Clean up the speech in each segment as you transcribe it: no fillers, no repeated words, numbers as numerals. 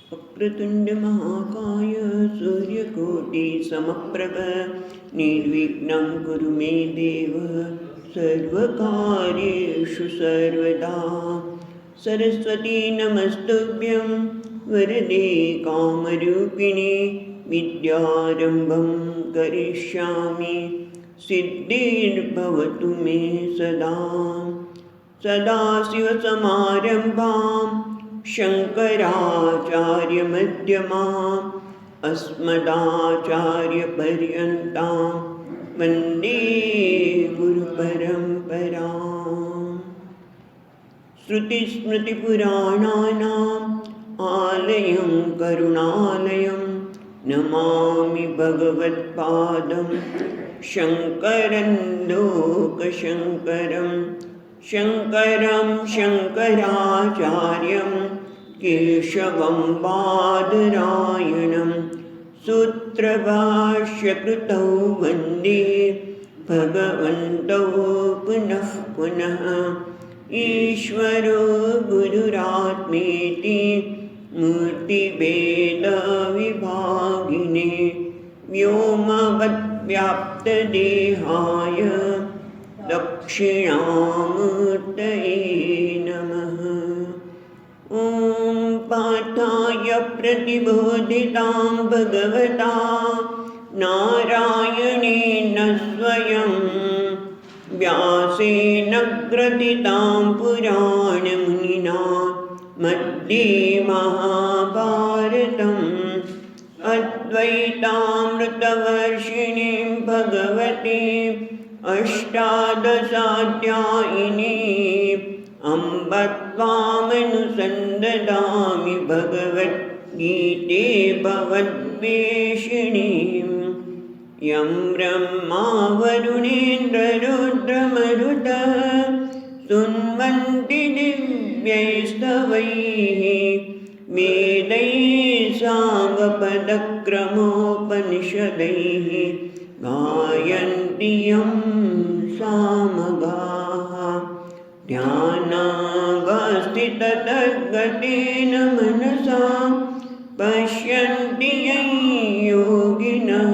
वक्रतुण्ड महाकाय सूर्यकोटि समप्रभ निर्विघ्नं कुरु मे देव सर्वकार्येषु सर्वदा। सरस्वती नमस्तुभ्यं वरदे कामरूपिणि विद्यारम्भं करिष्यामि सिद्धिर्भवतु मे सदा। सदाशिवसमारम्भां शङ्कराचार्यमध्यमाम् अस्मदाचार्यपर्यन्तां वन्दे गुरुपरम्पराम्। श्रुतिस्मृतिपुराणानाम् आलयं करुणालयं नमामि भगवत्पादं शङ्करं लोकशङ्करं। शङ्करं शङ्कराचार्यं केशवं बादरायणं सूत्रभाष्यकृतौ वन्दे भगवन्तौ पुनः पुनः। ईश्वरो गुरुरात्मेति मूर्तिभेदविभागिने व्योमवद्व्याप्तदेहाय दक्षिणामूर्तये नमः। ॐ पार्थाय प्रतिबोधितां भगवता नारायणेन स्वयं व्यासेन ग्रथितां पुराणमुनिना मध्ये महाभारतम् अद्वैतामृतवर्षिणीं भगवतीं अष्टादशाध्यायिनी अम्ब त्वामनुसन्दधामि भगवद्गीते भवद्वेषिणीं। यं ब्रह्मा वरुणेन्द्ररुद्रमरुतः स्तुन्वन्ति दिव्यैस्तवैः वेदैः साङ्गपदक्रमोपनिषदैः गायन्ति यं सामगाः। ध्यानावस्थिततद्गतेन मनसा पश्यन्ति यं योगिनः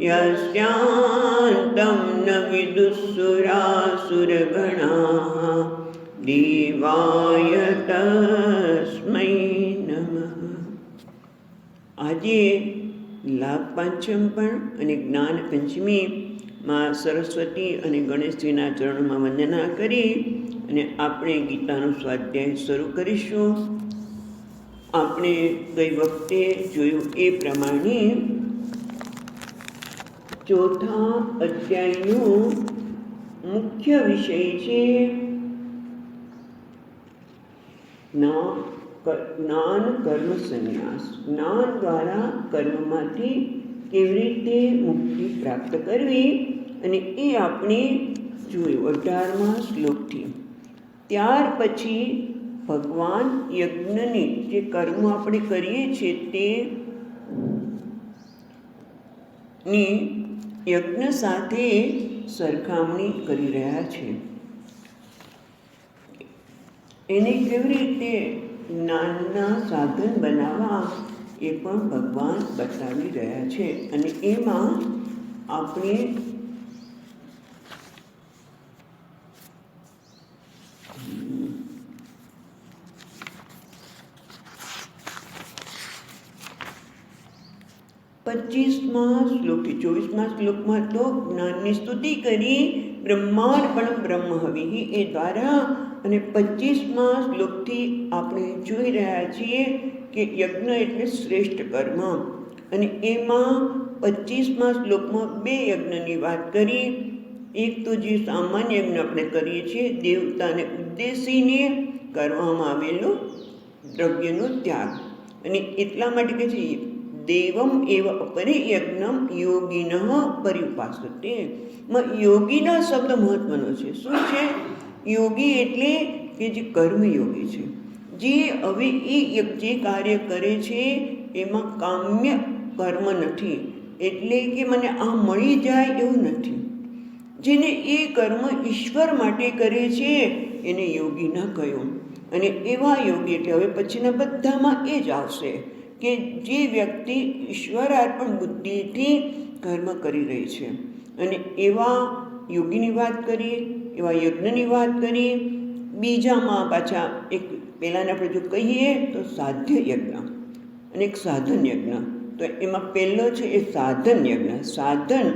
यस्यान्तं न विदुःसुरासुरगणाः देवाय तस्मै नमः। આજે લાભ પાંચમ પણ અને જ્ઞાન પંચમી માં સરસ્વતી અને ગણેશજીના ચરણોમાં વંદના કરી અને આપણે ગીતાનો સ્વાધ્યાય શરૂ કરીશું. આપણે ગઈ વખતે જોયું એ પ્રમાણે ચોથા અધ્યાયનો મુખ્ય વિષય છે જ્ઞાન કર્મ સંન્યાસ. જ્ઞાન દ્વારા કર્મમાંથી કેવી રીતે મુક્તિ પ્રાપ્ત કરવી અને એ આપણે જોયું 18મા શ્લોકથી. ત્યાર પછી ભગવાન યજ્ઞની જે કર્મ આપણે કરીએ છીએ તે ની યજ્ઞ સાથે સરખામણી કરી રહ્યા છે. એને કેવી રીતે જ્ઞાનના સાધન બનાવવા એ પણ ભગવાન બતાવી રહ્યા છે. અને એમાં આપણે શ્લોકથી 24મા શ્લોકમાં તો જ્ઞાનની સ્તુતિ કરી બ્રહ્માર્પણ બ્રહ્મ હવિઃ એ દ્વારા. અને 25મા શ્લોકથી આપણે જોઈ રહ્યા છીએ કે યજ્ઞ એટલે શ્રેષ્ઠ કર્મ. અને એમાં 25મા શ્લોકમાં 2 યજ્ઞની વાત કરી. એક તો જે સામાન્ય યજ્ઞ આપણે કરીએ છીએ દેવતાને ઉદ્દેશીને કરવામાં આવેલો દ્રવ્યનો ત્યાગ. અને એટલા માટે કે છે દેવમ એવ અપરે યજ્ઞમ યોગિનઃ પર્યુપાસતે. યોગીના શબ્દ મહત્વનો છે. શું છે યોગી? એટલે કે જે કર્મયોગી છે, જે હવે એ જે કાર્ય કરે છે એમાં કામ્ય કર્મ નથી, એટલે કે મને આ મળી જાય એવું નથી. જેને એ કર્મ ઈશ્વર માટે કરે છે એને યોગી ન કહ્યું. અને એવા યોગી એટલે હવે પછીના બધામાં એ જ આવશે કે જે વ્યક્તિ ઈશ્વરાર્પણ બુદ્ધિથી કર્મ કરી રહી છે. અને એવા યોગીની વાત કરીએ, એવા યજ્ઞની વાત કરીએ. બીજામાં પાછા એક પહેલાંને આપણે જો કહીએ તો સાધ્ય યજ્ઞ અને એક સાધન યજ્ઞ. તો એમાં પહેલો છે એ સાધન યજ્ઞ. સાધન,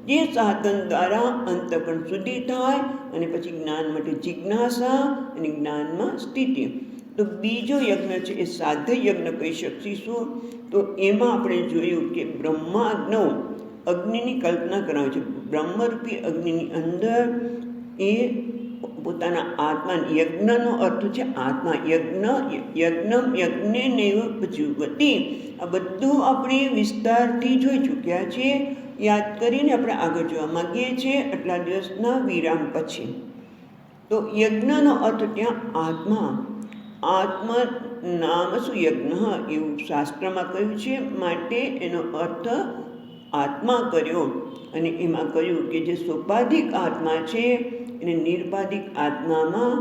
જે સાધન દ્વારા અંતઃકરણ શુદ્ધિ થાય અને પછી જ્ઞાન માટે જિજ્ઞાસા અને જ્ઞાનમાં સ્થિતિ. તો બીજો યજ્ઞ છે એ સાધ્ય યજ્ઞ કહી શકીશું. તો એમાં આપણે જોયું કે બ્રહ્માગ્નૌ, અગ્નિની કલ્પના કરાવે છે. બ્રહ્મરૂપી અગ્નિની અંદર એ પોતાના આત્મા, યજ્ઞનો અર્થ છે આત્મા. યજ્ઞમ યજ્ઞે નૈવ જીવતી. આ બધું આપણે વિસ્તારથી જોઈ ચૂક્યા છીએ. યાદ કરીને આપણે આગળ જોવા માગીએ છીએ આટલા દિવસના વિરામ પછી. તો યજ્ઞનો અર્થ ત્યાં આત્મા. આત્મા નામ શું યજ્ઞ એવું શાસ્ત્રમાં કહ્યું છે. માટે એનો અર્થ આત્મા કર્યો. અને એમાં કહ્યું કે જે સોપાધિક આત્મા છે એને નિર્પાધિક આત્મામાં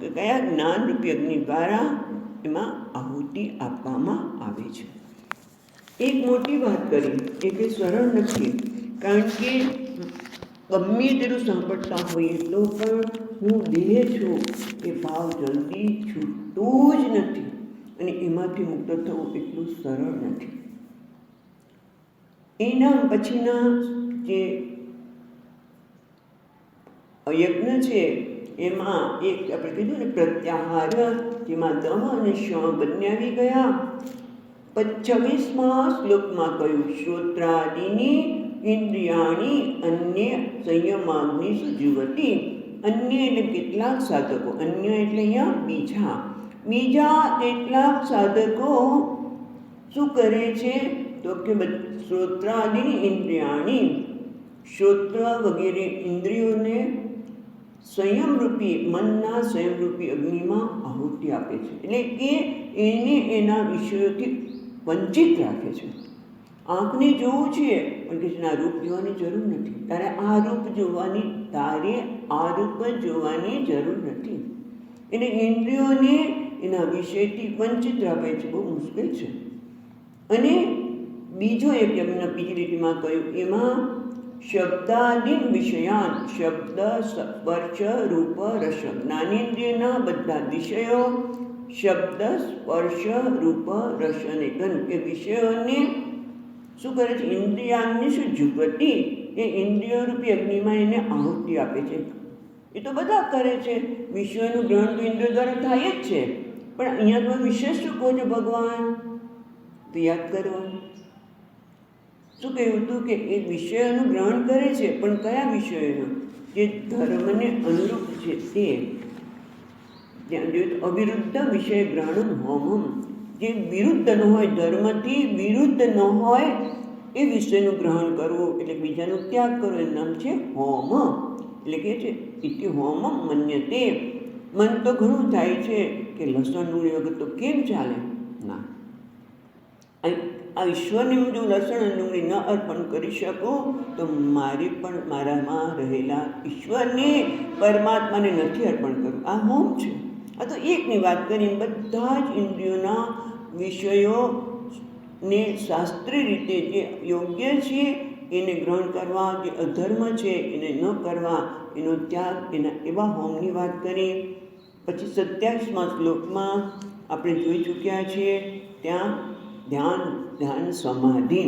કયા જ્ઞાનરૂપી અગ્નિ દ્વારા એમાં આહુતિ આપવામાં આવે છે. એક મોટી વાત કરી, એ કંઈ સરળ નથી. કારણ કે ગમે તેટલું સાંભળતા હોઈએ તો પણ હું દેહ છું એ ભાવ જલ્દી છૂટતું જ નથી. અને એમાંથી મુક્ત થવું એટલું સરળ નથી. એના પછીના જે યજ્ઞ છે એમાં એક આપણે કીધું ને પ્રત્યાહાર, જેમાં દમ અને શ્રમ બંને આવી ગયા. 26મા શ્લોકમાં કહ્યું શ્રોત્રાદિની ઇન્દ્રિયાણી અન્ય સંયમાગ્નિષુ જીવતી. અન્ય એટલે કેટલાક સાધકો, અન્ય એટલે અહીંયા બીજા કેટલાક સાધકો શું કરે છે તો કે શ્રોત્રાદિની ઇન્દ્રિયાણી, શ્રોત્ર વગેરે ઇન્દ્રિયોને સંયમરૂપી, મનના સંયમરૂપી અગ્નિમાં આહુતિ આપે છે. એટલે કે એને એના વિષયોથી વંચિત રાખે છે. આંખને જોવું છે પણ કે આ રૂપ જોવાની જરૂર નથી. તારે આ રૂપ જોવાની જરૂર નથી. એટલે ઇન્દ્રિયોને એના વિષયથી વંચિત રાખે છે. બહુ મુશ્કેલ છે. અને બીજો એક એમના બીજી લીટીમાં કહ્યું એમાં શબ્દાદિન વિષયાન, શબ્દ સ્પર્શ રૂપ રસ, જ્ઞાનેન્દ્રિયના બધા વિષયો શબ્દ સ્પર્શ રૂપ રસ અને ગંધ એ વિષયોને શું કરે છે? ઇન્દ્રિયાને શું જુગતી, એ ઇન્દ્રિયો રૂપી અગ્નિમાં એને આહુતિ આપે છે. એ તો બધા કરે છે. વિષયોનું ગ્રહણ તો ઇન્દ્રિયો દ્વારા થાય જ છે. પણ અહીંયા તો વિશેષ શું કહો છો ભગવાન? તો યાદ કરો શું કહ્યું હતું કે એ વિષયોનું ગ્રહણ કરે છે, પણ કયા વિષયોનું? જે ધર્મને અનુરૂપ છે તે. ત્યાં જોયું અવિરુદ્ધ વિષય ગ્રહણમ હોમમ, જે વિરુદ્ધ ન હોય, ધર્મથી વિરુદ્ધ ન હોય એ વિષયનું ગ્રહણ કરવું, એટલે બીજાનો ત્યાગ કરવો, એનું નામ છે હોમ. એટલે કે છે ઇતિ હોમમ મન્યતે. મન તો ઘણું થાય છે કે લસણ ડુંગળી વગર તો કેમ ચાલે? ના, આ ઈશ્વરને હું જો લસણ અને ડુંગળી ન અર્પણ કરી શકું તો મારે પણ મારામાં રહેલા ઈશ્વરને, પરમાત્માને નથી અર્પણ કરવું. આ હોમ છે. આ તો એકની વાત કરીને બધા જ ઇન્દ્રિયોના વિષયોને શાસ્ત્રીય રીતે જે યોગ્ય છે એને ગ્રહણ કરવા, જે અધર્મ છે એને ન કરવા, એનો ત્યાગ, એના એવા હોમની વાત કરી. પછી 27મા શ્લોકમાં આપણે જોઈ ચૂક્યા છીએ ત્યાં ધ્યાન સમાધિ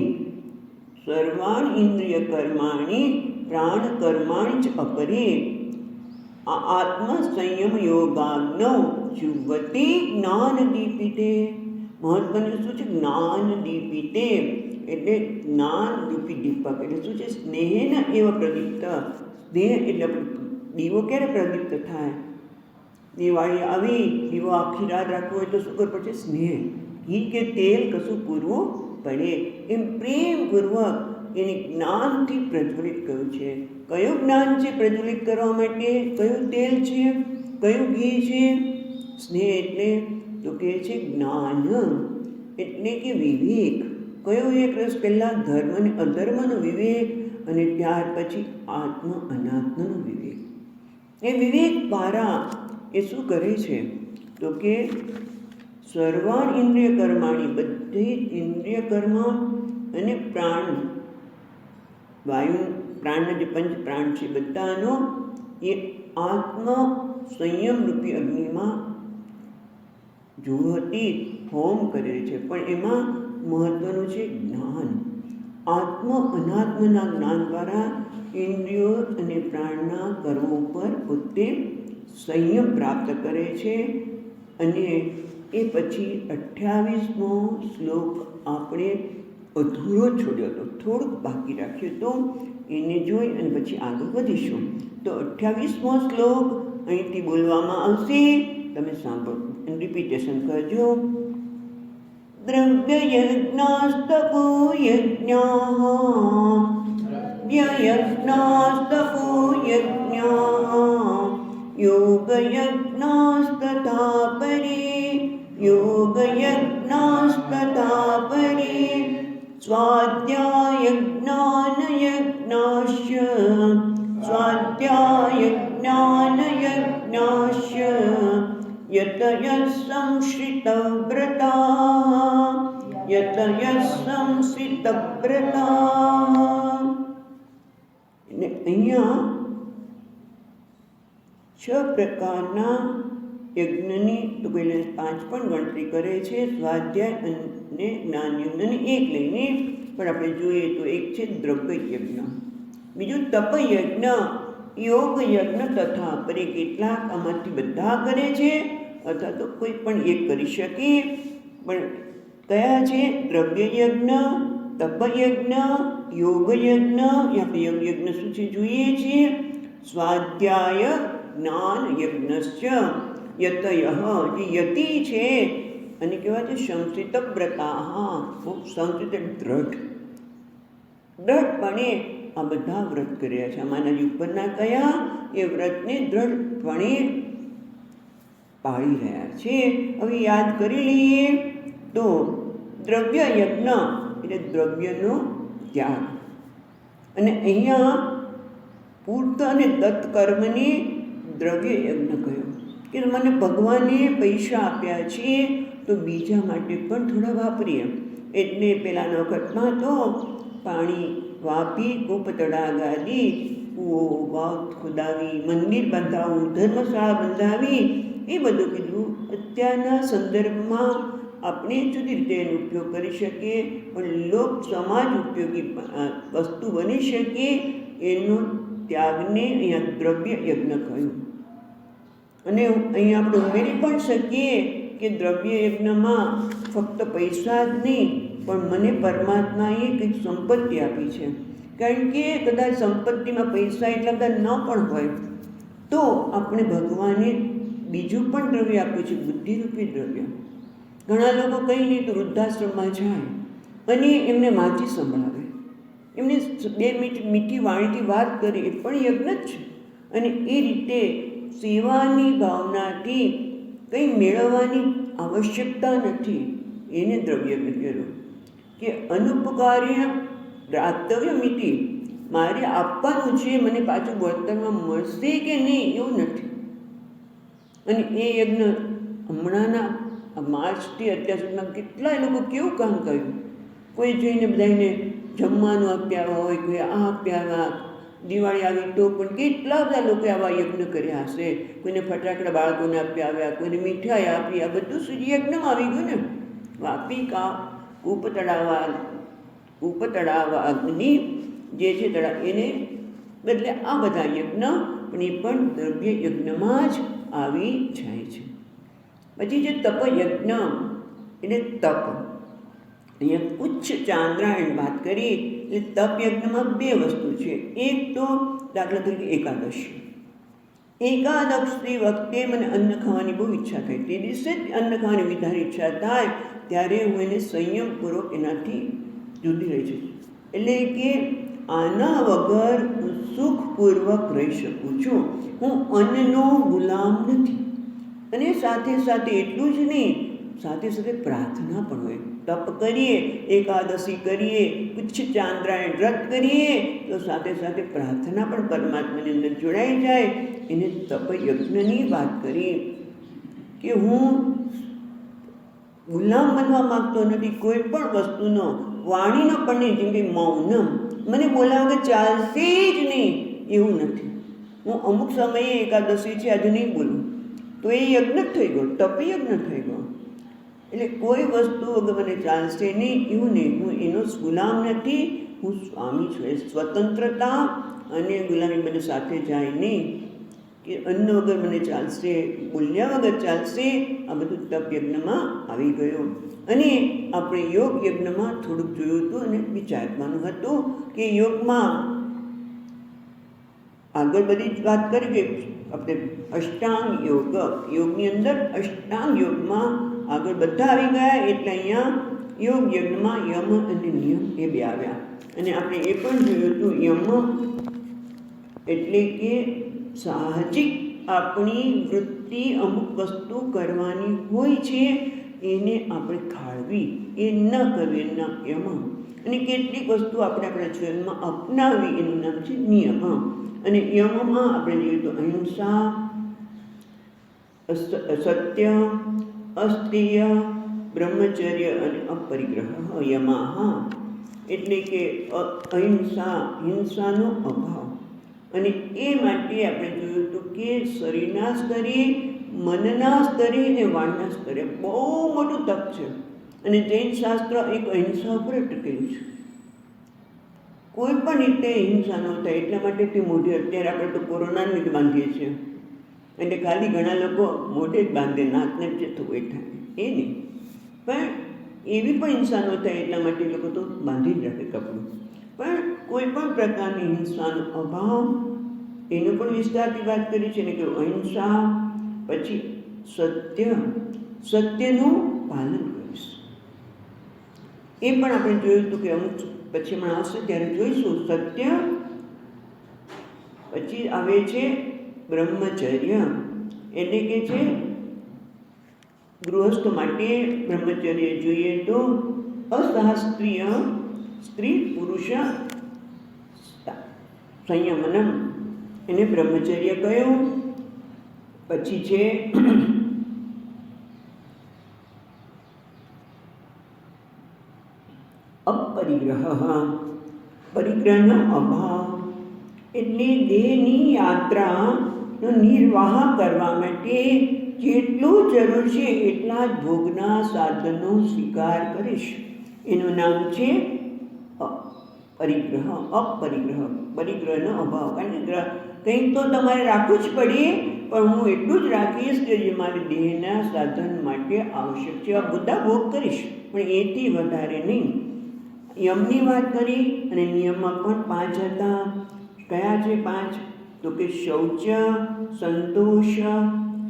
સર્વાણ ઇન્દ્રિય કર્માણી પ્રાણ કર્માણી જ અપરે આત્મ સંયમ યોગાગ્નૌ જુવતી જ્ઞાન દીપિતે. મહત્વનું શું છે? જ્ઞાન દીપિતે એટલે જ્ઞાન રૂપી દીપક. એટલે શું છે? સ્નેહન એવા પ્રદીપ્ત. સ્નેહ એટલે દીવો ક્યારે પ્રદીપ્ત થાય? દિવાળી આવી, દીવો આખી રાત રાખવો હોય તો શું કરવું પડશે? સ્નેહ, ઘી કે તેલ કશું પૂરવું પડે. એમ પ્રેમપૂર્વક એને જ્ઞાનથી પ્રજ્વલિત કર્યું છે. કયું જ્ઞાન છે પ્રજ્વલિત કરવા માટે? કયું તેલ છે? કયું ઘી છે? સ્નેહ એટલે તો કહે છે જ્ઞાન એટલે કે વિવેક. કયો એક રસ? પહેલાં ધર્મ અને અધર્મનો વિવેક અને ત્યાર પછી આત્મ અનાત્મનો વિવેક. એ વિવેક દ્વારા એ શું કરે છે તો કે સર્વાણ ઇન્દ્રિય કર્માણી, બધી ઇન્દ્રિય કર્મ અને પ્રાણ, વાયુ પ્રાણના જે પંચ પ્રાણ છે બધાનો એ આત્મ સંયમ રૂપી અગ્નિમાં જોહતી હોમ કરે છે. પણ એમાં મહત્વનું છે જ્ઞાન. આત્મ અનાત્મના જ્ઞાન દ્વારા ઇન્દ્રિયો અને પ્રાણના કર્મો પર પોતે સંયમ પ્રાપ્ત કરે છે. અને એ પછી 28મો શ્લોક આપણે અધૂરો છોડ્યો હતો, થોડુંક બાકી રાખ્યું તો એને જોઈ અને પછી આગળ વધીશું. તો 28મો શ્લોક અહીંથી બોલવામાં આવશે, તમે સાંભળો અને રિપીટેશન કરજો. દ્રવ્યયજ્ઞાસ્તપો યજ્ઞાઃ, વ્યયજ્ઞાસ્તપો યજ્ઞાઃ, યોગયજ્ઞાસ્તથા પરે, યોગયજ્ઞાસ્તથા પરે, સ્વાધ્યાયજ્ઞાનયજ્ઞાશ્ચ, સ્વાધ્યાયજ્ઞાનયજ્ઞાશ્ચ, યતયઃ સંશ્રિતવ્રતાઃ, યતયઃ સંશ્રિતવ્રતાઃ. અને અહીંયા 6 પ્રકારના યજ્ઞની તો પહેલે 5 પણ ગણતરી કરે છે, સ્વાધ્યાય અને જ્ઞાનયજ્ઞને એક લઈને. પણ આપણે જોઈએ તો એક છે દ્રવ્ય યજ્ઞ, બીજું તપયજ્ઞ, યોગ યજ્ઞ તથા પરે. કેટલાક આમાંથી બધા કરે છે અથવા તો કોઈ પણ એક કરી શકે. પણ કયા છે? દ્રવ્ય યજ્ઞ, તપયજ્ઞ, યોગ યજ્ઞ. આપણે યોગ યજ્ઞ શું છે જોઈએ છીએ. સ્વાધ્યાય જ્ઞાન યજ્ઞશ્ચ, યતયઃ જે યતિ છે અને કહેવાય છે સંસ્થિત વ્રતાઃ, બહુ સંસ્થિત દ્રઢપણે આ બધા વ્રત કર્યા છે. આમાંના જે ઉપરના કયા એ વ્રતને દ્રઢપણે પાળી રહ્યા છે. હવે યાદ કરી લઈએ તો દ્રવ્ય યજ્ઞ એટલે દ્રવ્યનો ત્યાગ. અને અહીંયા પૂર્ત અને દત્ત કર્મને દ્રવ્ય યજ્ઞ કહ્યો કે મને ભગવાને પૈસા આપ્યા છે તો બીજા માટે પણ થોડા વાપરીએ. એટલે પહેલાંના વખતમાં તો પાણી વાપી, કૂપ તળાગાદી, કૂવો વાવ ખોદાવી, મંદિર બંધાવવું, ધર્મશાળા બંધાવી, એ બધું કીધું. અત્યારના સંદર્ભમાં આપણે જુદી રીતે એનો ઉપયોગ કરી શકીએ, પણ લોક સમાજ ઉપયોગી વસ્તુ બની શકે એનો ત્યાગને અહીંયા દ્રવ્ય યજ્ઞ કહ્યું. અને અહીંયા આપણે ઉમેરી પણ શકીએ કે દ્રવ્ય યજ્ઞમાં ફક્ત પૈસા જ નહીં, પણ મને પરમાત્માએ કંઈક સંપત્તિ આપી છે. કારણ કે કદાચ સંપત્તિમાં પૈસા એટલા બધા ન પણ હોય તો આપણે ભગવાને બીજું પણ દ્રવ્ય આપ્યું છે, બુદ્ધિરૂપી દ્રવ્ય. ઘણા લોકો કંઈ નહીં તો વૃદ્ધાશ્રમમાં જાય અને એમને માજી સંભળાવે, એમને 2 મિનિટ મીઠી વાણીથી વાત કરે, એ પણ યજ્ઞ જ છે. અને એ રીતે સેવાની ભાવનાથી કંઈ મેળવવાની આવશ્યકતા નથી, એને દ્રવ્ય કહેલું. કે અનુપકાર્ય દાતવ્ય મિતિ, મારે આપવાનું છે, મને પાછું વળતરમાં મળશે કે નહીં એવું નથી. અને એ યજ્ઞ હમણાંના માર્ચથી અત્યાર સુધીમાં કેટલાય લોકો કેવું કામ કર્યું. કોઈ જઈને બધાને જમવાનું આપ્યા હોય, કોઈ આ આપ્યા, દિવાળી આવી તો પણ કેટલા બધા લોકોએ આવા યજ્ઞ કર્યા હશે. કોઈને ફટાકડા બાળકોને આપ્યા આવ્યા, કોઈને મીઠાઈ આપી, આ બધું સૂર્યયજ્ઞમાં આવી ગયું ને. વાપી કૂપ તળાવ અગ્નિ જે છે તળાવ, એને બદલે આ બધા યજ્ઞ પણ એ પણ દ્રવ્ય યજ્ઞમાં જ આવી જાય છે. પછી જે તપયજ્ઞ એટલે તપ, અહીંયા ઉચ્ચ ચાંદ્રાયણ વાત કરી એટલે તપ યજ્ઞમાં 2 વસ્તુ છે. એક તો દાખલા તરીકે એકાદશી વખતે મને અન્ન ખાવાની બહુ ઈચ્છા થઈ, તે દિવસે જ અન્ન ખાવાની વધારે ઈચ્છા થાય ત્યારે હું એને સંયમપૂર્વક એનાથી જુદી રહી છું. એટલે કે આના વગર હું સુખપૂર્વક રહી શકું છું, હું અન્નનો ગુલામ નથી. અને સાથે સાથે એટલું જ નહીં, સાથે સાથે પ્રાર્થના પણ હોય. તપ કરીએ, એકાદશી કરીએ, ઉચ્ચ ચાંદ્રાયણ વ્રત કરીએ તો સાથે સાથે પ્રાર્થના પણ પરમાત્માની અંદર જોડાઈ જાય. એને તપયજ્ઞની વાત કરી. કે હું ગુલામ બનવા માગતો નથી કોઈ પણ વસ્તુનો, વાણીનો પણ નહીં. જેમ કે મૌનમ, મને બોલાવો કે ચાલશે જ નહીં એવું નથી. હું અમુક સમયે એકાદશી છે આજે નહીં બોલું તો એ યજ્ઞ થઈ ગયો, તપી યજ્ઞ થઈ ગયો. એટલે કોઈ વસ્તુ વગર મને ચાલશે નહીં એવું નહીં. હું એનો ગુલામ નથી, હું સ્વામી છું. એ સ્વતંત્રતા અને ગુલામી બંને સાથે જાય નહીં. કે અન્ન વગર મને ચાલશે, બોલ્યા વગર ચાલશે, આ બધું તપ યજ્ઞમાં આવી ગયું. અને આપણે યોગ યજ્ઞમાં થોડુંક જોયું હતું અને વિચારવાનું હતું કે યોગમાં આગળ બધી જ વાત કરી કે આપણે અષ્ટાંગ યોગ, યોગની અંદર અષ્ટાંગ યોગમાં આગળ બધા આવી ગયા. એટલે અહીંયા યોગ યજ્ઞમાં યમ અને નિયમ એ બે આવ્યા. અને આપણે એ પણ જોયું હતું યમ એટલે કે સાહજિક આપણી વૃત્તિ અમુક વસ્તુ કરવાની હોય છે એને આપણે ખાળવી, એ ન કરવી એનું યમ. અને કેટલીક વસ્તુ આપણે આપણા જીવનમાં અપનાવવી એનું નામ છે નિયમ. અને યમમાં આપણે જોઈએ તો અહિંસા, સત્ય, અસ્ત્રેય, બ્રહ્મચર્ય અને અપરિગ્રહ યમાહ. એટલે કે અહિંસા, હિંસાનો અભાવ. અને એ માટે આપણે જોયું હતું કે શરીરના સ્તરે, મનના સ્તરે અને વાણના સ્તરે બહુ મોટું તપ છે. અને જૈન શાસ્ત્ર એક અહિંસા ઉપર ટકેલું છે. કોઈ પણ રીતે હિંસા ન થાય એટલા માટે તે મોઢે, અત્યારે આપણે તો કોરોનાને જ બાંધીએ છીએ એટલે ખાલી ઘણા લોકો મોઢે જ બાંધે, નાકને જે થવું એ થાય એ નહીં. પણ એવી પણ હિંસા ન થાય એટલા માટે લોકો તો બાંધી જ રાખે કપડું. પણ કોઈ પણ પ્રકારની હિંસાનો અભાવ, એનો પણ વિસ્તારથી વાત કરી છે ને કે અહિંસા, પછી સત્ય, સત્યનું પાલન કરીશ. એ પણ આપણે જોયું હતું કે અમુક પછી હમણાં આવશે ત્યારે જોઈશું. સત્ય, પછી આવે છે બ્રહ્મચર્ય, એટલે કે છે ગૃહસ્થ માટે બ્રહ્મચર્ય જોઈએ તો અશાસ્ત્રીય સ્ત્રી પુરુષ સંયમનમ, એને બ્રહ્મચર્ય કહ્યું. પછી છે અપરિગ્રહ, પરિગ્રહનો અભાવ એટલે દેહની યાત્રાનો નિર્વાહ કરવા માટે જેટલું જરૂર છે એટલા જ ભોગના સાધનો સ્વીકાર કરીશ. એનું નામ છે પરિગ્રહ, અપરિગ્રહ, પરિગ્રહનો અભાવ. કારણ કે કંઈક તો તમારે રાખવું જ પડે, પણ હું એટલું જ રાખીશ કે જે મારી દેહના સાધન માટે આવશ્યક છે આ બધા ભોગ કરીશ, પણ એથી વધારે નહીં. યમની વાત કરી અને નિયમમાં પણ 5 હતા. કયા છે 5? તો કે શૌચ, સંતોષ,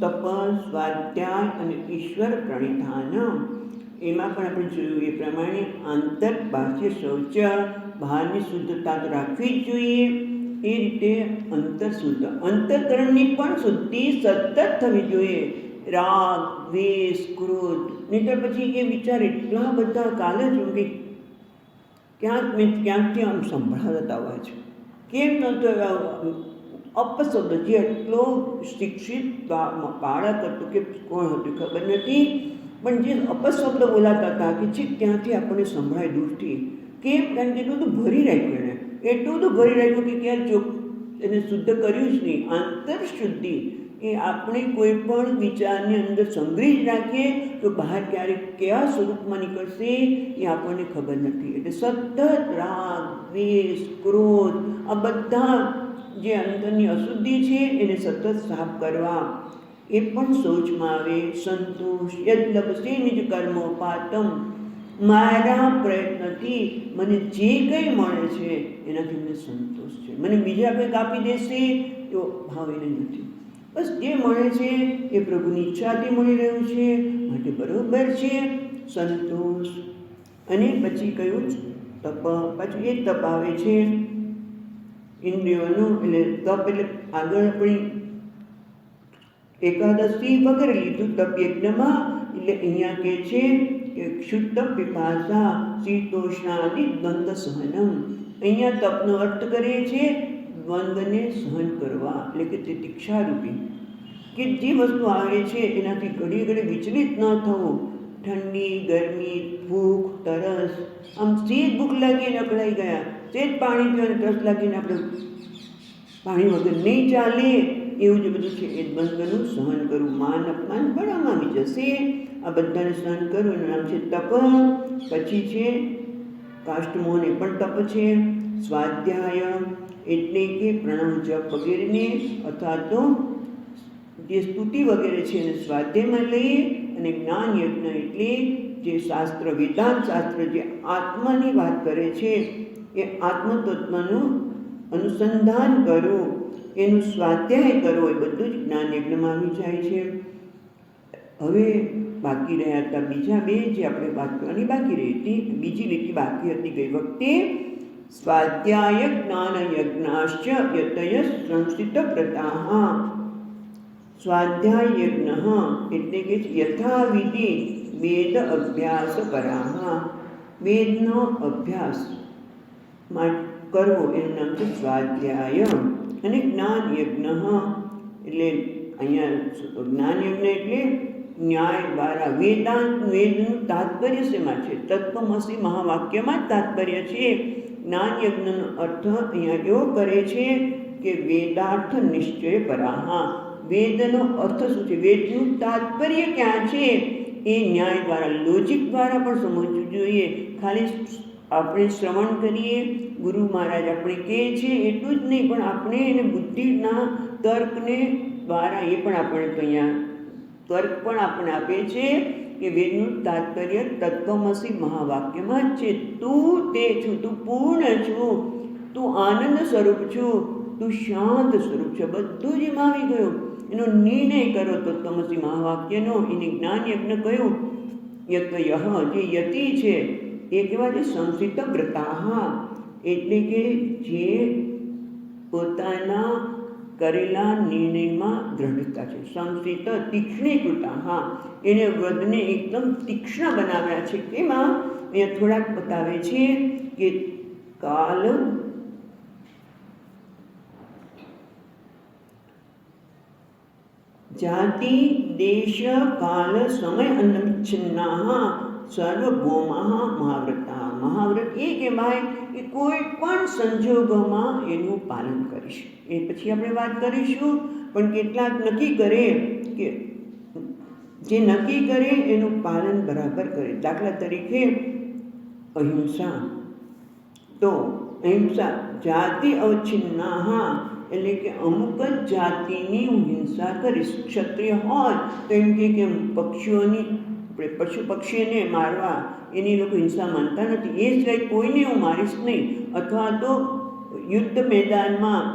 તપ, સ્વાધ્યાય અને ઈશ્વર પ્રણિધાન. એમાં પણ આપણે જોયું એ પ્રમાણે આંતર બાહ્ય શૌચ, બહારની શુદ્ધતા તો રાખવી જ જોઈએ. એ રીતે અંતર શુદ્ધ, અંતઃકરણની પણ શુદ્ધિ સતત થવી જોઈએ. રાગ, દ્વેષ, ક્રોધ, નહીંતર પછી એ વિચાર એટલા બધા કાલે જ કે ક્યાંકથી આમ સંભળાવતા હોય છે. કેમ નહોતો અપશબ્દ, જે એટલો શિક્ષિત બાળક હતું કે કોણ હતું ખબર નથી, પણ જે અપશબ્દ બોલાતા હતા કે છે ત્યાંથી આપણને સંભળાય દૂરથી. કેમ? કારણ કે એટલું બધું ભરી રાખ્યું એને, એટલું બધું ભરી રાખ્યું કે ક્યારે એને શુદ્ધ કર્યું જ નહીં. આંતર શુદ્ધિ એ આપણે કોઈ પણ વિચારની અંદર સંગ્રહી જ રાખીએ તો બહાર ક્યારેક કયા સ્વરૂપમાં નીકળશે એ આપણને ખબર નથી. એટલે સતત રાગ, દ્વેષ, ક્રોધ આ બધા જે અંદરની અશુદ્ધિ છે એને સતત સાફ કરવા. એ પણ શૌચમાં આવે. સંતોષ, યદ્લભસે નિજ કર્મોપાતમ, મારા પ્રયત્નથી મને જે કંઈ મળે છે એનાથી મને સંતોષ છે. મને બીજા કંઈક આપી દેશે તો ભાવ એને નથી. બસ જે મળે છે એ પ્રભુની ઈચ્છાથી મળી રહ્યું છે માટે બરોબર છે. સંતોષ. અને પછી કયું તપ, પછી એ તપ આવે છે ઇન્દ્રિયોનું. એટલે તપ એટલે આગળ આપણી એકાદશી વગેરે લીધું તપ યજ્ઞમાં. એટલે અહીંયા કહે છે કે ક્ષુદ્ધ પિપાસા શીતોષ્ણાદિ દ્વંદ સહનમ. અહીંયા તપનો અર્થ કરીએ છીએ દ્વંદને સહન કરવા, એટલે કે તિતિક્ષારૂપી. કે જે વસ્તુ આવે છે એનાથી ઘડી ઘડી વિચલિત ન થવું. ઠંડી, ગરમી, ભૂખ, તરસ, આમ સેજ ભૂખ લાગીને અકળાઈ ગયા, સેજ પાણી પીવાની તરસ લાગીને આપણે પાણી વગર નહીં ચાલે, એવું જે બધું છે એ બંધનું સહન કરવું. માન અપમાન બળામાં આવી જશે, આ બધાને સહન કરવું એનું નામ છે તપ. પછી છે કાષ્ટમોહન, એ પણ તપ છે. સ્વાધ્યાય એટલે કે પ્રણવ જપ વગેરેને અથવા તો જે સ્તુતિ વગેરે છે એને સ્વાધ્યાયમાં લઈએ. અને જ્ઞાન યજ્ઞ એટલે જે શાસ્ત્ર, વેદાંત શાસ્ત્ર જે આત્માની વાત કરે છે એ આત્મતત્વનું અનુસંધાન કરવું, એનું સ્વાધ્યાય કરવો, એ બધું જ જ્ઞાન યજ્ઞમાં આવી જાય છે. હવે બાકી રહ્યા હતા બીજા બે જે આપણે વાત કરવાની બાકી રહી હતી. બીજી લીટી બાકી હતી ગઈ વખતે. સ્વાધ્યાય જ્ઞાન યજ્ઞાશ્ચ યતય સંસ્થિત વ્રતા. સ્વાધ્યાય યજ્ઞ એટલે કે યથાવિધિ વેદ અભ્યાસ પરાહ, વેદનો અભ્યાસ કરવો એનું નામ છે સ્વાધ્યાય. અને જ્ઞાન યજ્ઞ એટલે અહીંયા જ્ઞાન યજ્ઞ એટલે ન્યાય દ્વારા વેદાંત, વેદનું તાત્પર્ય શેમાં છે? તત્વમસી મહાવાક્યમાં જ તાત્પર્ય છે. જ્ઞાન યજ્ઞનો અર્થ અહીંયા એવો કરે છે કે વેદાર્થ નિશ્ચય પરાહ, વેદનો અર્થ શું છે, વેદનું તાત્પર્ય ક્યાં છે એ ન્યાય દ્વારા, લોજિક દ્વારા પણ સમજવું જોઈએ. ખાલી આપણે શ્રવણ કરીએ, ગુરુ મહારાજ આપણે કહે છે એટલું જ નહીં, પણ આપણે એને બુદ્ધિના તર્કને દ્વારા એ પણ આપણે અહીંયા તર્ક પણ આપણે આપે છે કે વેદનું તાત્પર્ય તત્વમસી મહાવાક્યમાં જ છે. તું તે છું, તું પૂર્ણ છું, તું આનંદ સ્વરૂપ છું, તું શાંત સ્વરૂપ છે, બધું જ એમાં આવી ગયું. એનો નિર્ણય કરો તત્વમસી મહાવાક્યનો. એને જ્ઞાન યજ્ઞ કહ્યું. યતયઃ જે યતિ છે એ કેવા છે? સંસ્થિત વ્રતા, એટલે કે જે પોતાના કરેલા નિર્ણયમાં દ્રઢતા છે. સંસ્થિત તીક્ષ્ણીકૃતા, એને વ્રતને એકદમ તીક્ષ્ણ બનાવ્યા છે. એમાં અહીંયા થોડાક બતાવે છે કે કાલ, જાતિ, દેશ, કાલ, સમય અનવિચ્છિન્ના સર્વભૌમા મહાવ્રતા. મહાવ્રત એ કહેવાય કે કોઈ પણ સંજોગોમાં એનું પાલન કરીશ. એ પછી આપણે વાત કરીશું. પણ કેટલાક નક્કી કરે કે જે નક્કી કરે એનું પાલન બરાબર કરે. દાખલા તરીકે અહિંસા, તો અહિંસા જાતિ અવચ્છિન્ના, એટલે કે અમુક જ જાતિની હું હિંસા કરીશ. ક્ષત્રિય હોય તો એમ કે પક્ષીઓની, આપણે પશુ પક્ષીને મારવા એની લોકો હિંસા માનતા નથી. એ સિવાય કોઈને હું મારીશ નહીં. અથવા તો યુદ્ધ મેદાનમાં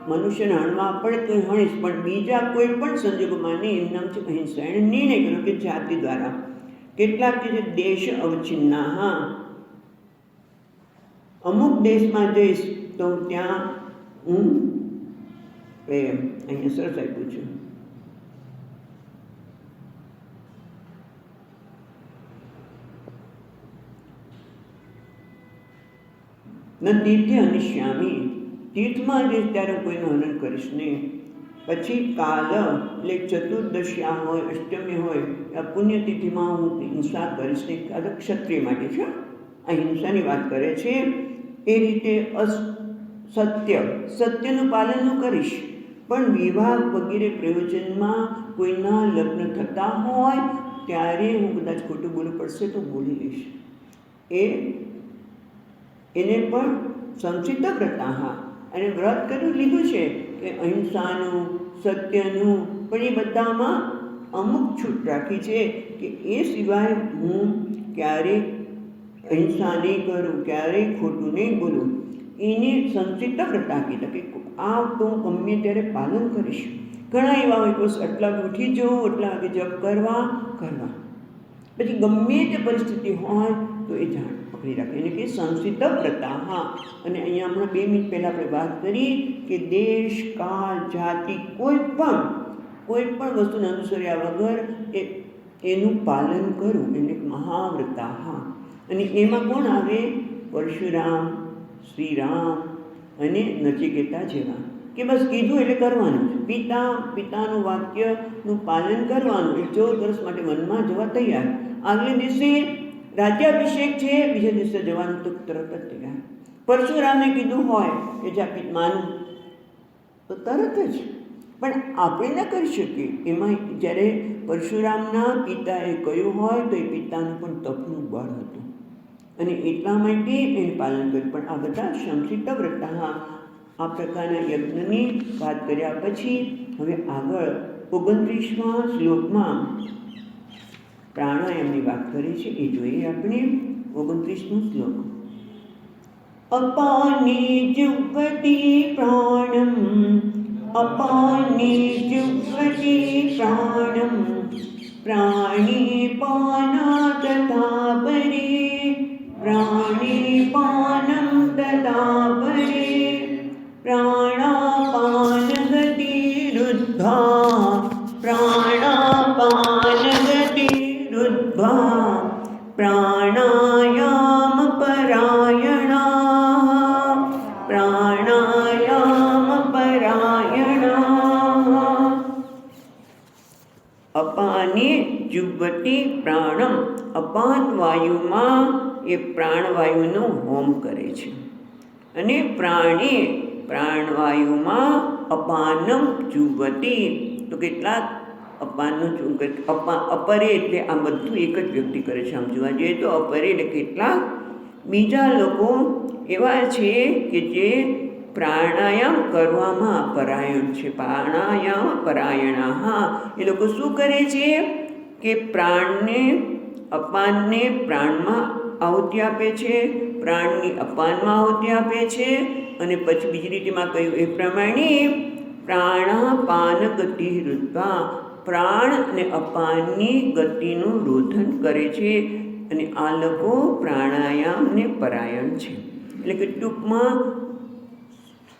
મનુષ્યને હણવા પડે તો હણીશ, પણ બીજા કોઈ પણ સંજોગોમાં નહીં. એનું નામ છે અહિંસા. એણે નિર્ણય કર્યો કે જાતિ દ્વારા. કેટલાક જે છે દેશ અવચ્છિન્ના, અમુક દેશમાં જઈશ તો ત્યાં હું અહીંયા સરસ આપ્યું છે, ન તીર્થે અનિશ્યામી, તીર્થમાં જઈશ ત્યારે કોઈનું હનન કરીશ નહીં. પછી કાલ એટલે ચતુર્દશી હોય, અષ્ટમી હોય, આ પુણ્યતિથિમાં હું હિંસા કરીશ નહીં. કાલ ક્ષત્રિય માટે છે, આ હિંસાની વાત કરે છે. એ રીતે સત્યનું પાલન હું કરીશ. પણ વિવાહ વગેરે પ્રયોજનમાં કોઈના લગ્ન થતા હોય ત્યારે હું કદાચ ખોટું બોલવું પડશે તો બોલી લઈશ. એને પણ સંચિત વ્રતા, અને વ્રત કર્યું લીધું છે કે અહિંસાનું, સત્યનું, પણ એ બધામાં અમુક છૂટ રાખી છે કે એ સિવાય હું ક્યારેય અહિંસા નહીં કરું, ક્યારેય ખોટું નહીં બોલું. એને સંચિત વ્રતા કીધા કે આ તો હું ગમે ત્યારે પાલન કરીશ. ઘણા એવા હોય બસ આટલા વાગે ઉઠી જવું, આટલા વાગે જપ કરવા, પછી ગમે તે પરિસ્થિતિ હોય તો એ જાણ પકડી રાખે, એને કે સંચિત વ્રતા. અને અહીંયા હમણાં 2 મિનિટ પહેલાં આપણે વાત કરી કે દેશ, કાળ, જાતિ, કોઈ પણ વસ્તુને અનુસર્યા વગર એનું પાલન કરવું, એને મહાવ્રતા. અને એમાં કોણ આવે? પરશુરામ, શ્રીરામ અને નચિકેતા જેવા. કે બસ કીધું એટલે કરવાનું છે. પિતાનું વાક્યનું પાલન કરવાનું. એ 14 વર્ષ માટે વનમાં જવા તૈયાર. આગલે દિવસે રાજ્યાભિષેક છે, બીજા દિવસે જવાનું તો તરત જ તૈયાર. પરશુરામે કીધું હોય કે જ્યાં પિતાનું તો તરત જ, પણ આપણે ન કરી શકીએ. એમાં જ્યારે પરશુરામના પિતાએ કહ્યું હોય તો એ પિતાનું પણ તપનું બળ હતું અને એટલા માટે એને પાલન કર્યું. પણ આ બધા સંક્ષિપ્ત વ્રતા આ પ્રકારના યજ્ઞની વાત કર્યા પછી હવે આગળ 29મા શ્લોકમાં પ્રાણાયામની વાત કરી છે. એ જોઈએ આપણે. 29મો શ્લોક. અપાને જુગતી પ્રાણમ, અપાને જુગતી પ્રાણમ, પ્રાણી પાના તથા પરે, પ્રાણી પાનમ તથા પરે, પ્રાણાપાન ગતિ રુદ્ધા, પ્રાણાપાન ગતિ રુદ્ધા, પ્રાણાયામ પરાયણા, પ્રાણાયામ પરાયણા. અપાને જુગવતી પ્રાણમ, અપાન વાયુમાં એ પ્રાણવાયુનો હોમ કરે છે અને પ્રાણવાયુમાં અપાનમ જુગવતી, તો કેટલાક અપાનનું અપરે એટલે આ બધું એક જ વ્યક્તિ કરે છે. આમ જોવા જઈએ તો અપરે એટલે કેટલાક બીજા લોકો એવા છે કે જે પ્રાણાયામ કરવામાં પરાયણ છે. પ્રાણાયામ પરાયણા. હા, એ લોકો શું કરે છે કે અપાનને પ્રાણમાં આહુતિ આપે છે, પ્રાણની અપાનમાં આહુતિ આપે છે અને પછી બીજી રીતમાં કહ્યું એ પ્રમાણે પ્રાણાપાન ગતિ રુદ્ધા, પ્રાણ અને અપાનની ગતિનું રોધન કરે છે અને આ લોકો પ્રાણાયામને પરાયણ છે. એટલે કે ટૂંકમાં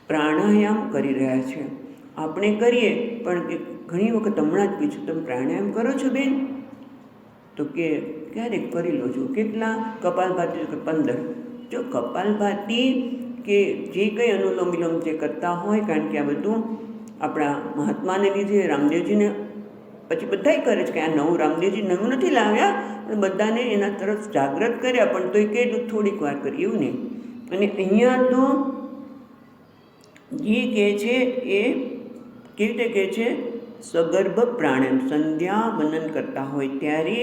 પ્રાણાયામ કરી રહ્યા છે. આપણે કરીએ પણ ઘણી વખત હમણાં જ પૂછ્યું, તમે પ્રાણાયામ કરો છો બેન? તો કે ક્યારેક કરી લો છો. કેટલા? કપાલભાતી 15. જો કપાલભાતી કે જે કંઈ અનુલોમ વિલોમ જે કરતા હોય, કારણ કે આ બધું આપણા મહાત્માને લીધે, રામદેવજીને પછી બધાય કરે છે કે આ નવું રામદેવજી નવું નથી લાવ્યા, પણ બધાને એના તરફ જાગૃત કર્યા, પણ તોય કેટલું થોડીક વાર કરી એવું નહીં. અને અહીંયા તો જે કહે છે એ કેવી રીતે કહે છે? સગર્ભ પ્રાણાયામ, સંધ્યા વંદન કરતા હોય ત્યારે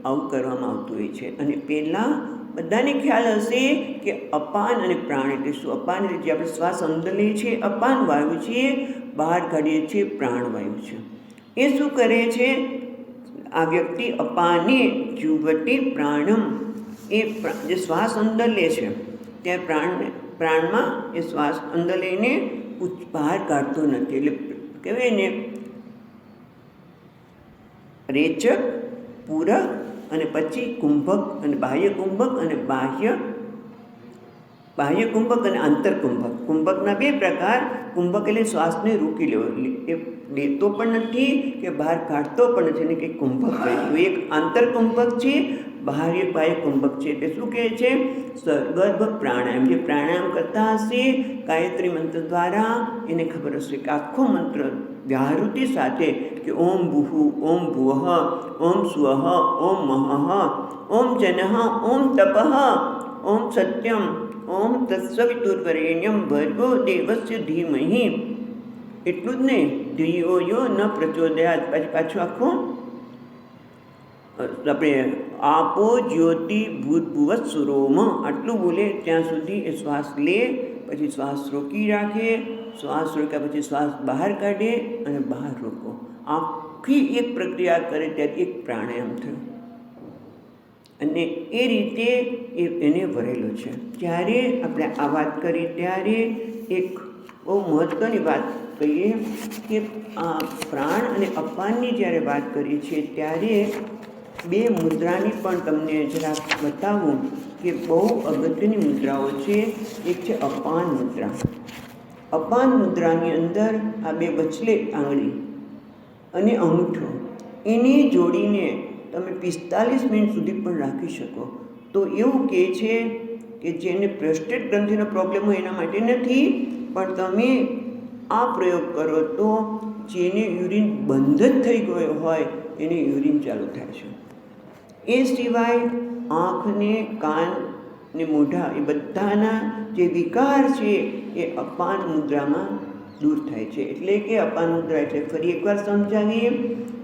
આવું કરવામાં આવતું હોય છે. અને પહેલાં બધાને ખ્યાલ હશે કે અપાન અને પ્રાણ એટલે શું? અપાન એટલે જે આપણે શ્વાસ અંદર લઈએ છીએ અપાન વાયુ છે, બહાર કાઢીએ છીએ પ્રાણવાયુ છે. એ શું કરે છે? આ વ્યક્તિ અપાને જુગવતી પ્રાણમ, એ જે શ્વાસ અંદર લે છે ત્યાં પ્રાણમાં એ શ્વાસ અંદર લઈને બહાર કાઢતો નથી. એટલે કહેવાય ને રેચક, પૂરક અને પછી કુંભક અને બાહ્ય કુંભક અને બાહ્ય કુંભક અને આંતરકુંભક. કુંભકના 2 પ્રકાર. કુંભક એટલે શ્વાસને રોકી લેવો, એ લેતો પણ નથી કે બહાર કાઢતો પણ નથી, એને કંઈક કુંભક કહીશું. એક આંતરકુંભક છે, બાહ્ય કુંભક છે. એટલે શું કહે છે? સગર્ભ પ્રાણાયામ. જે પ્રાણાયામ કરતા હશે ગાયત્રી મંત્ર દ્વારા, એને ખબર હશે કે આખો મંત્ર વ્યાહૃતિ સાથે કે ઓમ ભૂહુ, ઓમ ભુવઃ, ઓમ સ્વઃ, ઓમ મહઃ, ઓમ જનઃ, ઓમ તપઃ, ઓમ સત્યમ, ઓમ તત્સવિતુર્વરેણ્યમ ભર્ગો દેવસ્ય ધીમહિ. એટલું જ નહીં, ધિયો યો ન પ્રચોદયાત. પાછું આખું આપણે આપો જ્યોતિ ભૂતભુવઃ સુરોમ, આટલું બોલે ત્યાં સુધી એ શ્વાસ લે, પછી શ્વાસ રોકી રાખે, શ્વાસ રોક્યા પછી શ્વાસ બહાર કાઢે અને બહાર રોકો. આખી એક પ્રક્રિયા કરે ત્યારે એક પ્રાણાયામ થયો અને એ રીતે એને ભરેલું છે. જ્યારે આપણે આ વાત કરી ત્યારે એક બહુ મહત્ત્વની વાત કહીએ કે આ પ્રાણ અને અપાનની જ્યારે વાત કરીએ છીએ ત્યારે 2 મુદ્રાની પણ તમને જરાક બતાવું કે બહુ અગત્યની મુદ્રાઓ છે. એક છે અપાન મુદ્રા. અપાન મુદ્રાની અંદર આ 2 વચલે આંગળી અને અંગૂઠો એને જોડીને તમે 45 મિનિટ સુધી પણ રાખી શકો. તો એવું કહે છે કે જેને પ્રોસ્ટેટ ગ્રંથિનો પ્રોબ્લેમ હોય એના માટે નથી, પણ તમે આ પ્રયોગ કરો તો જેને યુરિન બંધ જ થઈ ગયો હોય એને યુરિન ચાલુ થાય છે. એ સિવાય આંખને, કાન ને મોઢા એ બધાના જે વિકાર છે એ અપાન મુદ્રામાં દૂર થાય છે. એટલે કે અપાન મુદ્રા એટલે ફરી એકવાર સમજાવીએ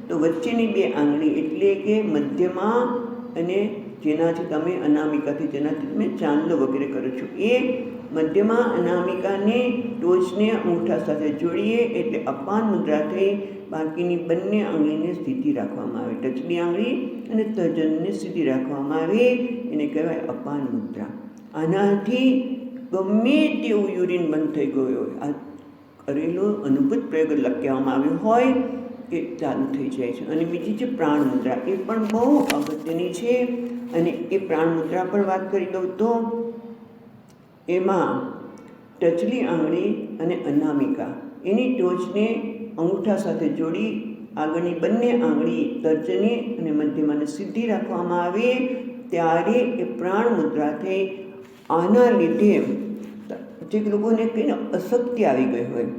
તો વચ્ચેની બે આંગળી એટલે કે મધ્યમાં અને જેનાથી તમે અનામિકાથી જેનાથી તમે ચાંદલો વગેરે કરો છો એ મધ્યમાં અનામિકાને ટોચને અંગૂઠા સાથે જોડીએ એટલે અપાન મુદ્રા થઈ બાકીની બંને આંગળીને સીધી રાખવામાં આવે. ટચલી આંગળી અને તર્જનને સીધી રાખવામાં આવે એને કહેવાય અપાન મુદ્રા. આનાથી ગમે તેવું યુરિન બંધ થઈ ગયો હોય, આ કરેલો અનુભૂત પ્રયોગ લખવામાં આવ્યો હોય એ ચાલુ થઈ જાય છે. અને બીજી છે પ્રાણ મુદ્રા, એ પણ બહુ અગત્યની છે. અને એ પ્રાણ મુદ્રા પર વાત કરી દઉં તો એમાં ટચલી આંગળી અને અનામિકા એની ટોચને અંગૂઠા સાથે જોડી આગળની બંને આંગળી તર્જની અને મધ્યમાંને સીધી રાખવામાં આવે ત્યારે એ પ્રાણ મુદ્રા થઈ. આના લીધે જે લોકોને કહીને અશક્તિ આવી ગઈ હોય,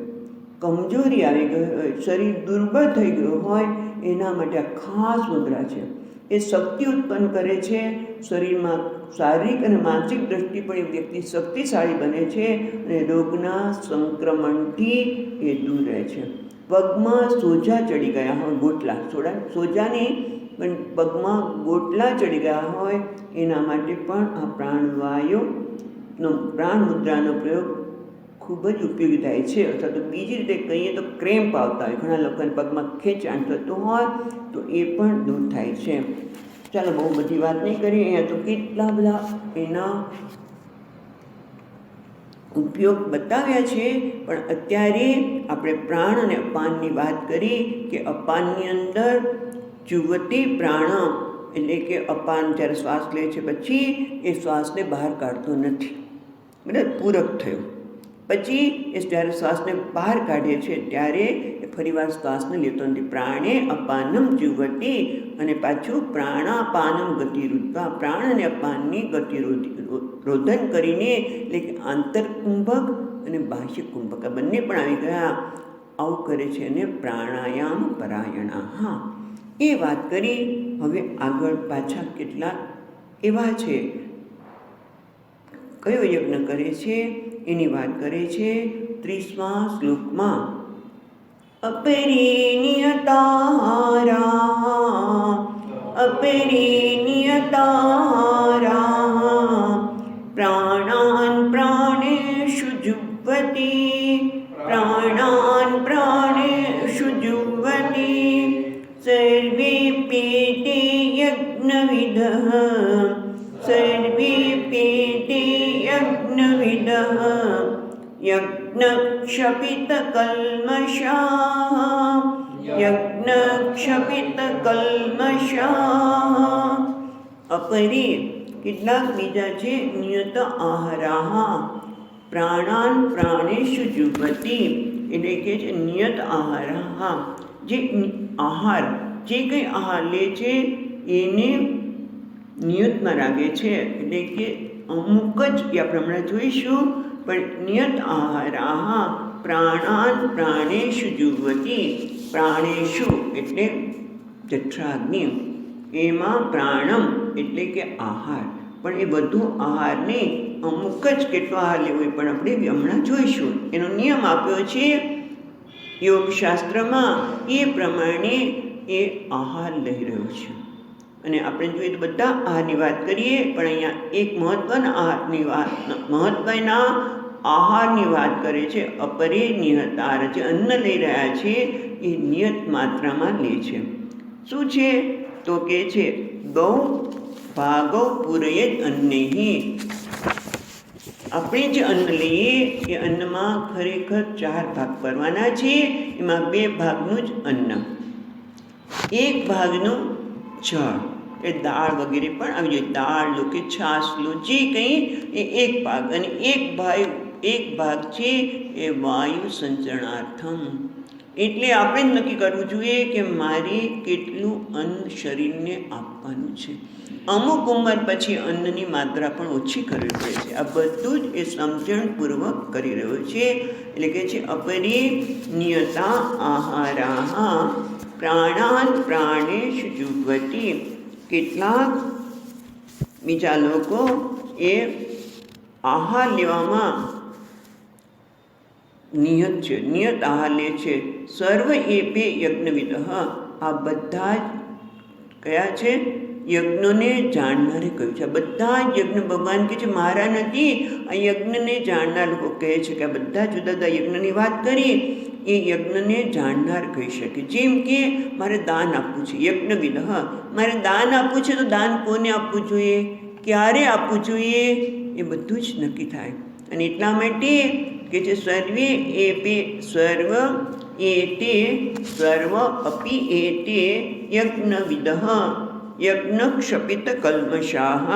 કમજોરી આવી ગઈ હોય, શરીર દુર્બળ થઈ ગયું હોય એના માટે આ ખાસ મુદ્રા છે. એ શક્તિ ઉત્પન્ન કરે છે શરીરમાં. શારીરિક અને માનસિક દ્રષ્ટિ પણ એ વ્યક્તિ શક્તિશાળી બને છે અને રોગના સંક્રમણથી એ દૂર રહે છે. પગમાં સોજા ચડી ગયા હોય, ગોટલા સોજા નહીં પણ પગમાં ગોટલા ચડી ગયા હોય એના માટે પણ આ પ્રાણવાયુનો પ્રાણ મુદ્રાનો પ્રયોગ ખૂબ જ ઉપયોગી થાય છે. અથવા તો બીજી રીતે કહીએ તો ક્રેમ્પ આવતા હોય, ઘણા લોકોને પગમાં ખેંચાણ થતું હોય તો એ પણ દૂર થાય છે. ચાલો બહુ બધી વાત નહીં કરીએ, અહીંયા તો કેટલા બધા એના ઉપયોગ બતાવ્યા છે. પણ અત્યારે આપણે પ્રાણ અને અપાનની વાત કરી કે અપાનની અંદર જુવતી પ્રાણ એટલે કે અપાન જ્યારે શ્વાસ લે છે પછી એ શ્વાસને બહાર કાઢતો નથી, બરાબર, પૂરક થયું. પછી એ જ્યારે શ્વાસને બહાર કાઢે છે ત્યારે એ ફરીવાર શ્વાસને લેતો નથી. પ્રાણે અપાનમ જુવતી અને પાછું પ્રાણાપાનમ ગતિરુદ્ધા, પ્રાણ અને અપાનની રોધન કરીને એટલે કે આંતરકુંભક અને બાહ્ય કુંભક આ બંને પણ આવી ગયા. આવું કરે છે અને પ્રાણાયામ પરાયણા. હા, એ વાત કરી. હવે આગળ પાછા કેટલાક એવા છે કયો યજ્ઞ કરે છે એની વાત કરે છે 30મા શ્લોકમાં. અપરિનિયતારા પ્રાણાન પ્રાણેષુ જુહ્વતી, પ્રાણાન પ્રાણેષુ જુહ્વતી સર્વેપ્યેતે યજ્ઞવિદઃ, સર્વેપ્યેતે યજ્ઞવિદઃ યજ્ઞક્ષપિતકલ્મષાઃ, યજ્ઞક્ષપિતકલ્મષાઃ. અપરે કેટલાક બીજા છે નિયત આહારાઃ, પ્રાણાન પ્રાણેષુ જુહ્વતી એટલે કે છે નિયત આહારાઃ, જે આહાર જે કંઈ આહાર લે છે એને નિયતમાં રાખે છે. એટલે કે અમુક જ એ આપણે હમણાં જોઈશું. પણ નિયત આહારાઃ પ્રાણાન પ્રાણેષુ જુહ્વતી, પ્રાણેષુ એટલે જઠરાગ્નિ, એમાં પ્રાણમ એટલે કે આહાર. પણ એ બધું આહાર નહીં, અમુક જ કેટલો આહાર લેવો એ પણ આપણે હમણાં જોઈશું. એનો નિયમ આપ્યો છે યોગશાસ્ત્રમાં, એ પ્રમાણે એ આહાર લઈ રહ્યો છે. અને આપણે જોઈએ તો બધા આહારની વાત કરીએ પણ અહીંયા એક મહત્વના આહારની વાત કરે છે. અપરે નિયતાર, જે અન્ન લઈ રહ્યા છે એ નિયત માત્રામાં લે છે. શું છે તો કે છે ગૌ ભાગો પૂરયત અન્નૈ. આપણે જે અન્ન લઈએ એ અન્નમાં ખરેખર 4 ભાગ કરવાના છે. એમાં 2 ભાગનું જ અન્ન, 1 ભાગનું જળ, એ દાળ વગેરે પણ આવી જાય. દાળ લો કે છાશ લો, જે કંઈ એ 1 ભાગ. અને એક ભાગ છે એ વાયુ સંચરણાર્થમ, એટલે આપણે જ નક્કી કરવું જોઈએ કે મારે કેટલું અન્ન શરીરને આપવાનું છે. અમુક ઉંમર પછી અન્નની માત્રા પણ ઓછી કરવી પડે છે. આ બધું જ એ સમજણપૂર્વક કરી રહ્યો છે. એટલે કે છે અપરિનિયતા આહારાહ પ્રાણાન પ્રાણેષુ જુહ્વતિ. કેટલાક બીજા લોકો એ આહાર લેવામાં નિયત આહાર લે છે. સર્વ એપે યજ્ઞવિદઃ. આ બધા જ કયા છે? યજ્ઞને જાણનારે કહ્યું છે. આ બધા યજ્ઞ ભગવાન કહે છે મારા નથી, આ યજ્ઞને જાણનાર લોકો કહે છે કે આ બધા જુદા જુદા યજ્ઞની વાત કરી એ યજ્ઞને જાણનાર કહી શકે. જેમ કે મારે દાન આપવું છે, યજ્ઞવિદઃ. મારે દાન આપવું છે તો દાન કોને આપવું જોઈએ, ક્યારે આપવું જોઈએ, એ બધું જ નક્કી થાય. અને એટલા માટે કે જે સર્વે એપે સર્વ એતે સર્વ અપી એતે યજ્ઞવિદઃ યજ્ઞક્ષપિત કલ્મષાઃ.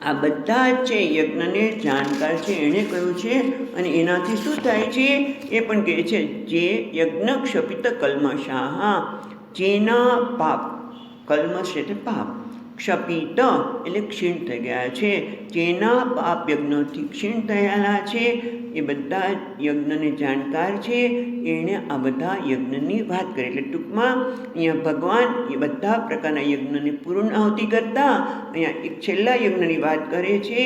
આ બધા જ છે યજ્ઞને જાણકાર છે, એણે કહ્યું છે. અને એનાથી શું થાય છે એ પણ કહે છે. જે યજ્ઞક્ષપિત કલ્મષાઃ, જેના પાપ, કલ્મષ એટલે પાપ, ક્ષપિત એટલે ક્ષીણ થઈ ગયા છે, જેના પાપ યજ્ઞોથી ક્ષીણ થયેલા છે, એ બધા યજ્ઞને જાણકાર છે. એણે આ બધા યજ્ઞની વાત કરી. એટલે ટૂંકમાં અહીંયા ભગવાન એ બધા પ્રકારના યજ્ઞની પૂર્ણાહુતિ કરતા અહીંયા એક છેલ્લા યજ્ઞની વાત કરે છે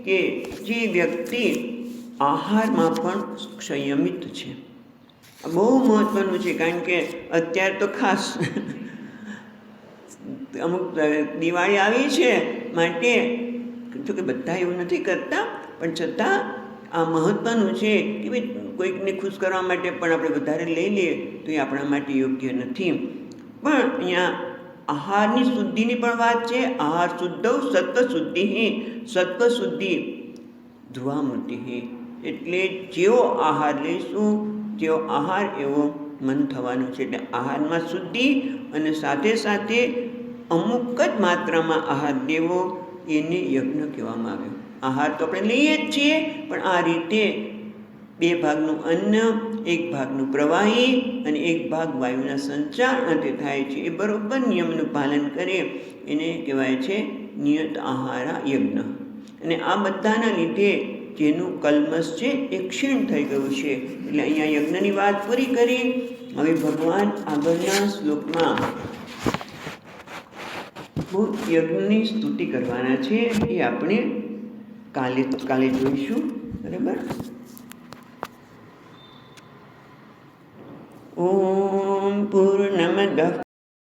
કે જે વ્યક્તિ આહારમાં પણ સંયમિત છે. બહુ મહત્ત્વનું છે, કારણ કે અત્યારે તો ખાસ અમુક દિવાળી આવી છે માટે જો કે બધા એવું નથી કરતા, પણ છતાં આ મહત્ત્વનું છે કે ભાઈ કોઈકને ખુશ કરવા માટે પણ આપણે વધારે લઈ લઈએ તો એ આપણા માટે યોગ્ય નથી. પણ અહીંયા આહારની શુદ્ધિની પણ વાત છે. આહાર શુદ્ધ સત્વશુદ્ધિ, સત્વશુદ્ધિ ધ્રુવામૃતિ. એટલે જેવો આહાર લઈશું, જેવો આહાર એવો મન થવાનું છે. એટલે આહારમાં શુદ્ધિ અને સાથે સાથે અમુક જ માત્રામાં આહાર લેવો, એને યજ્ઞ કહેવામાં આવ્યો. આહાર તો આપણે લઈએ જ છીએ, પણ આ રીતે 2 ભાગનું અન્ન, 1 ભાગનું પ્રવાહી અને 1 ભાગ વાયુના સંચાર અંતે થાય છે. એ બરોબર નિયમનું પાલન કરે એને કહેવાય છે નિયત આહારા યજ્ઞ. અને આ બધાના લીધે જેનું કલ્મશ છે એ ક્ષીણ થઈ ગયું છે. એટલે અહીંયા યજ્ઞની વાત પૂરી કરી. હવે ભગવાન આગળના શ્લોકમાં યજ્ઞની સ્તુતિ કરવાના છે. એ આપણે કાલે જોઈશું. બરાબર. ઓમ પૂર્ણમદઃ